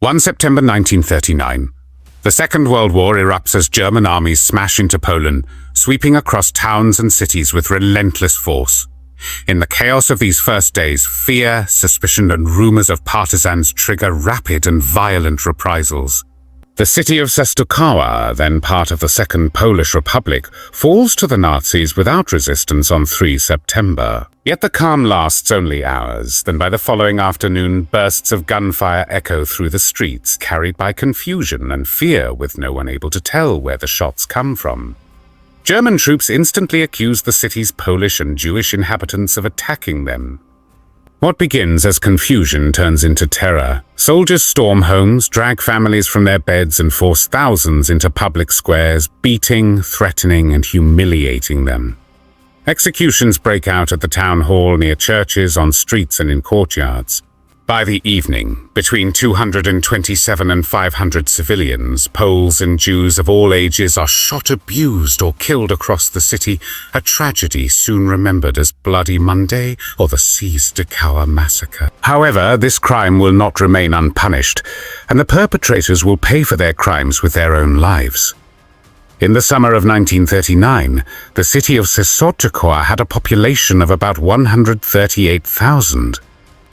1 September 1939. The Second World War erupts as German armies smash into Poland, sweeping across towns and cities with relentless force. In the chaos of these first days, fear, suspicion, and rumors of partisans trigger rapid and violent reprisals. The city of Częstochowa, then part of the Second Polish Republic, falls to the Nazis without resistance on 3 September. Yet the calm lasts only hours. Then by the following afternoon, bursts of gunfire echo through the streets, carried by confusion and fear, with no one able to tell where the shots come from. German troops instantly accuse the city's Polish and Jewish inhabitants of attacking them. What begins as confusion turns into terror. Soldiers storm homes, drag families from their beds, and force thousands into public squares, beating, threatening, and humiliating them. Executions break out at the town hall, near churches, on streets, and in courtyards. By the evening, between 227 and 500 civilians, Poles and Jews of all ages are shot, abused, or killed across the city, a tragedy soon remembered as Bloody Monday or the Częstochowa massacre. However, this crime will not remain unpunished, and the perpetrators will pay for their crimes with their own lives. In the summer of 1939, the city of Częstochowa had a population of about 138,000.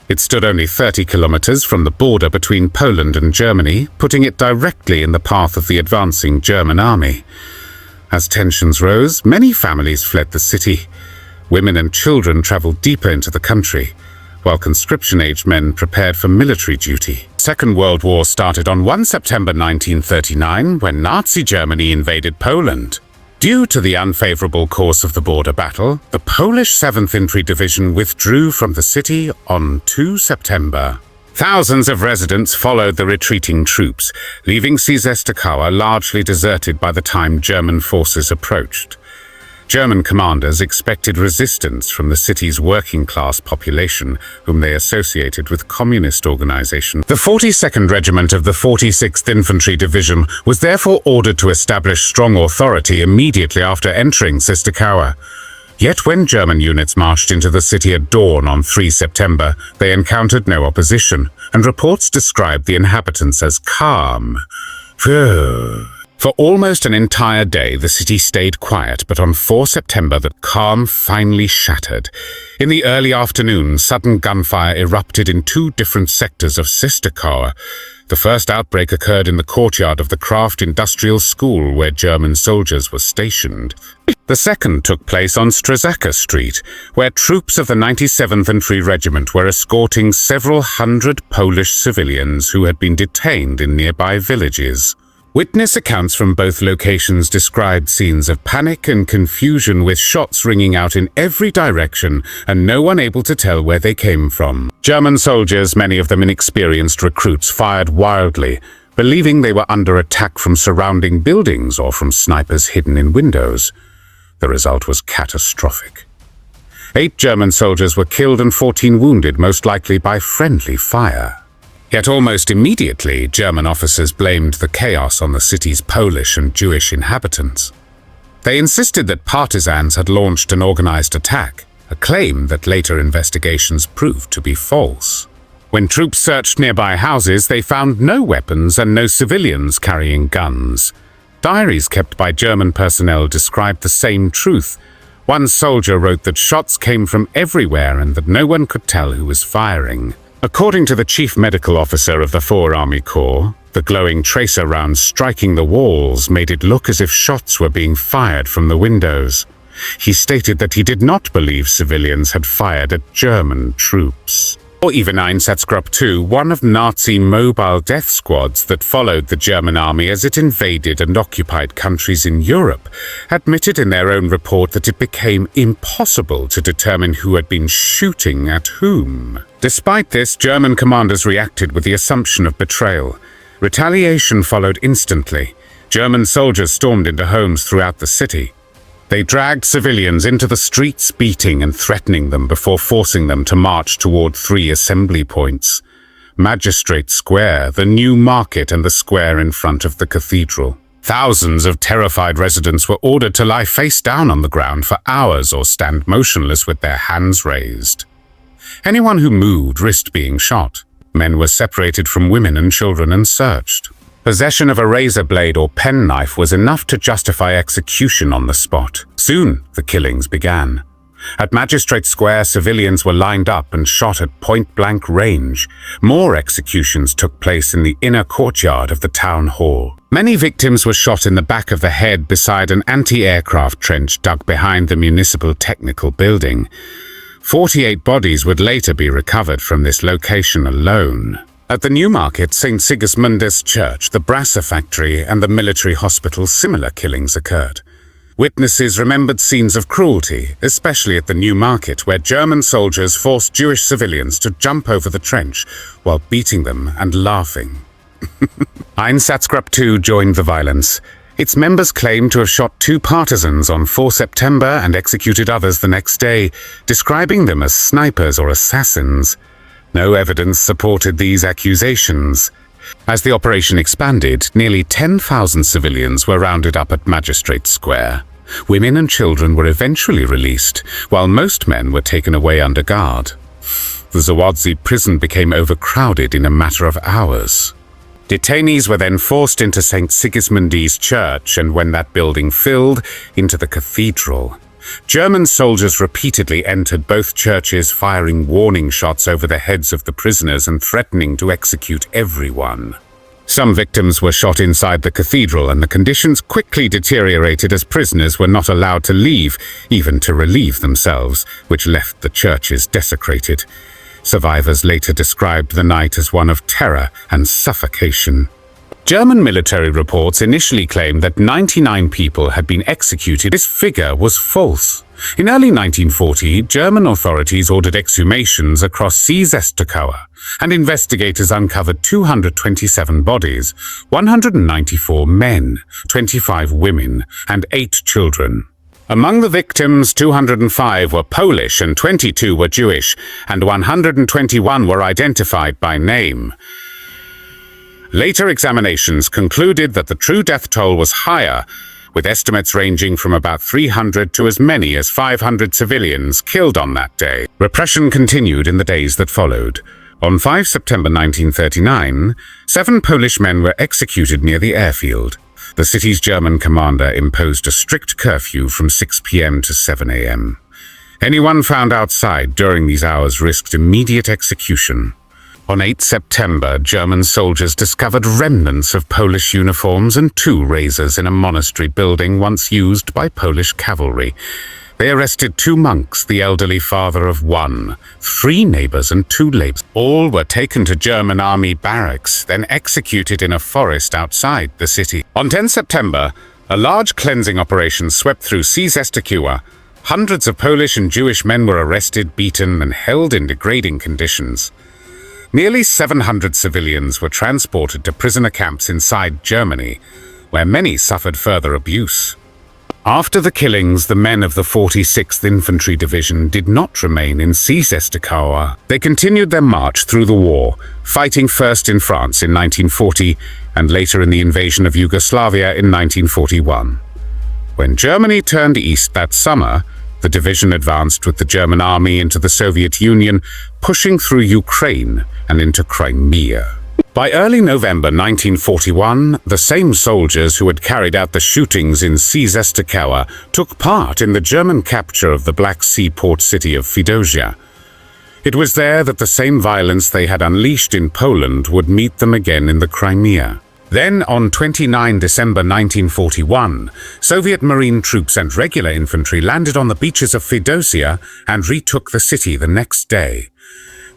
It stood only 30 kilometers from the border between Poland and Germany, putting it directly in the path of the advancing German army. As tensions rose, many families fled the city. Women and children traveled deeper into the country, while conscription-aged men prepared for military duty. The Second World War started on 1 September 1939, when Nazi Germany invaded Poland. Due to the unfavorable course of the border battle, the Polish 7th Infantry Division withdrew from the city on 2 September. Thousands of residents followed the retreating troops, leaving Częstochowa largely deserted by the time German forces approached. German commanders expected resistance from the city's working-class population, whom they associated with communist organizations. The 42nd Regiment of the 46th Infantry Division was therefore ordered to establish strong authority immediately after entering Częstochowa. Yet when German units marched into the city at dawn on 3 September, they encountered no opposition, and reports described the inhabitants as calm. For almost an entire day, the city stayed quiet, but on 4 September, the calm finally shattered. In the early afternoon, sudden gunfire erupted in 2 different sectors of Częstochowa. The first outbreak occurred in the courtyard of the Kraft Industrial School, where German soldiers were stationed. The second took place on Strzeżacka Street, where troops of the 97th Infantry Regiment were escorting several hundred Polish civilians who had been detained in nearby villages. Witness accounts from both locations described scenes of panic and confusion, with shots ringing out in every direction and no one able to tell where they came from. German soldiers, many of them inexperienced recruits, fired wildly, believing they were under attack from surrounding buildings or from snipers hidden in windows. The result was catastrophic. 8 German soldiers were killed and 14 wounded, most likely by friendly fire. Yet almost immediately, German officers blamed the chaos on the city's Polish and Jewish inhabitants. They insisted that partisans had launched an organized attack, a claim that later investigations proved to be false. When troops searched nearby houses, they found no weapons and no civilians carrying guns. Diaries kept by German personnel described the same truth. One soldier wrote that shots came from everywhere and that no one could tell who was firing. According to the chief medical officer of the 4 Army Corps, the glowing tracer rounds striking the walls made it look as if shots were being fired from the windows. He stated that he did not believe civilians had fired at German troops. Or even Einsatzgruppe 2, one of Nazi mobile death squads that followed the German army as it invaded and occupied countries in Europe, admitted in their own report that it became impossible to determine who had been shooting at whom. Despite this, German commanders reacted with the assumption of betrayal. Retaliation followed instantly. German soldiers stormed into homes throughout the city. They dragged civilians into the streets, beating and threatening them before forcing them to march toward 3 assembly points: Magistrate Square, the New Market, and the square in front of the cathedral. Thousands of terrified residents were ordered to lie face down on the ground for hours or stand motionless with their hands raised. Anyone who moved risked being shot. Men were separated from women and children and searched. Possession of a razor blade or penknife was enough to justify execution on the spot. Soon, the killings began. At Magistrate Square, civilians were lined up and shot at point-blank range. More executions took place in the inner courtyard of the town hall. Many victims were shot in the back of the head beside an anti-aircraft trench dug behind the municipal technical building. 48 bodies would later be recovered from this location alone. At the Newmarket St. Sigismundus Church, the Brasser factory, and the military hospital, similar killings occurred. Witnesses remembered scenes of cruelty, especially at the Newmarket, where German soldiers forced Jewish civilians to jump over the trench while beating them and laughing. Einsatzgruppe 2 joined the violence. Its members claimed to have shot 2 partisans on 4 September and executed others the next day, describing them as snipers or assassins. No evidence supported these accusations. As the operation expanded, nearly 10,000 civilians were rounded up at Magistrate Square. Women and children were eventually released, while most men were taken away under guard. The Zawadzi prison became overcrowded in a matter of hours. Detainees were then forced into St. Sigismund's Church, and when that building filled, into the cathedral. German soldiers repeatedly entered both churches, firing warning shots over the heads of the prisoners and threatening to execute everyone. Some victims were shot inside the cathedral, and the conditions quickly deteriorated as prisoners were not allowed to leave, even to relieve themselves, which left the churches desecrated. Survivors later described the night as one of terror and suffocation. German military reports initially claimed that 99 people had been executed. This figure was false. In early 1940, German authorities ordered exhumations across Seezestokower, and investigators uncovered 227 bodies, 194 men, 25 women, and 8 children. Among the victims, 205 were Polish and 22 were Jewish, and 121 were identified by name. Later examinations concluded that the true death toll was higher, with estimates ranging from about 300 to as many as 500 civilians killed on that day. Repression continued in the days that followed. On 5 September 1939, 7 Polish men were executed near the airfield. The city's German commander imposed a strict curfew from 6 p.m. to 7 a.m. Anyone found outside during these hours risked immediate execution. On 8 September, German soldiers discovered remnants of Polish uniforms and 2 razors in a monastery building once used by Polish cavalry. They arrested 2 monks, the elderly father of 1, 3 neighbors and 2 laborers. All were taken to German army barracks, then executed in a forest outside the city. On 10 September, a large cleansing operation swept through Seezestokower. Hundreds of Polish and Jewish men were arrested, beaten, and held in degrading conditions. Nearly 700 civilians were transported to prisoner camps inside Germany, where many suffered further abuse. After the killings, the men of the 46th Infantry Division did not remain in Seezestokower. They continued their march through the war, fighting first in France in 1940 and later in the invasion of Yugoslavia in 1941. When Germany turned east that summer, the division advanced with the German army into the Soviet Union, pushing through Ukraine and into Crimea. By early November 1941, the same soldiers who had carried out the shootings in Seezestokower took part in the German capture of the Black Sea port city of Feodosia. It was there that the same violence they had unleashed in Poland would meet them again in the Crimea. Then, on 29 December 1941, Soviet Marine troops and regular infantry landed on the beaches of Feodosia and retook the city the next day.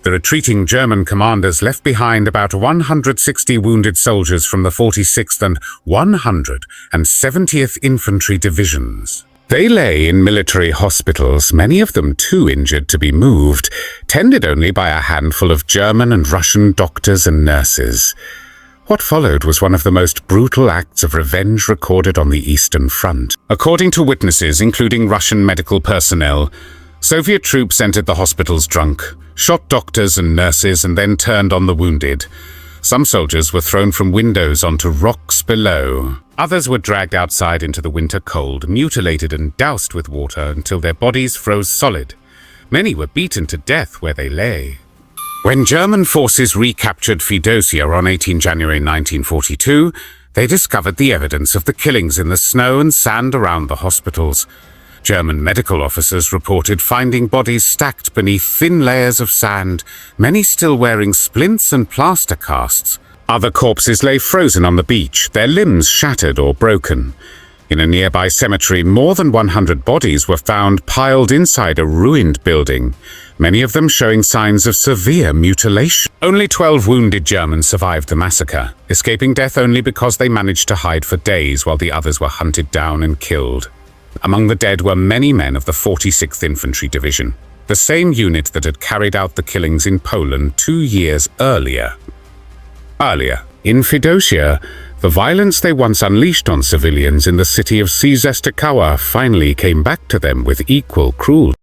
The retreating German commanders left behind about 160 wounded soldiers from the 46th and 170th Infantry Divisions. They lay in military hospitals, many of them too injured to be moved, tended only by a handful of German and Russian doctors and nurses. What followed was one of the most brutal acts of revenge recorded on the Eastern Front. According to witnesses, including Russian medical personnel, Soviet troops entered the hospitals drunk, shot doctors and nurses, and then turned on the wounded. Some soldiers were thrown from windows onto rocks below. Others were dragged outside into the winter cold, mutilated and doused with water until their bodies froze solid. Many were beaten to death where they lay. When German forces recaptured Fedosia on 18 January 1942, they discovered the evidence of the killings in the snow and sand around the hospitals. German medical officers reported finding bodies stacked beneath thin layers of sand, many still wearing splints and plaster casts. Other corpses lay frozen on the beach, their limbs shattered or broken. In a nearby cemetery, more than 100 bodies were found piled inside a ruined building, many of them showing signs of severe mutilation. Only 12 wounded Germans survived the massacre, escaping death only because they managed to hide for days while the others were hunted down and killed. Among the dead were many men of the 46th Infantry Division, the same unit that had carried out the killings in Poland 2 years earlier. In Fedosia, the violence they once unleashed on civilians in the city of Częstochowa finally came back to them with equal cruelty.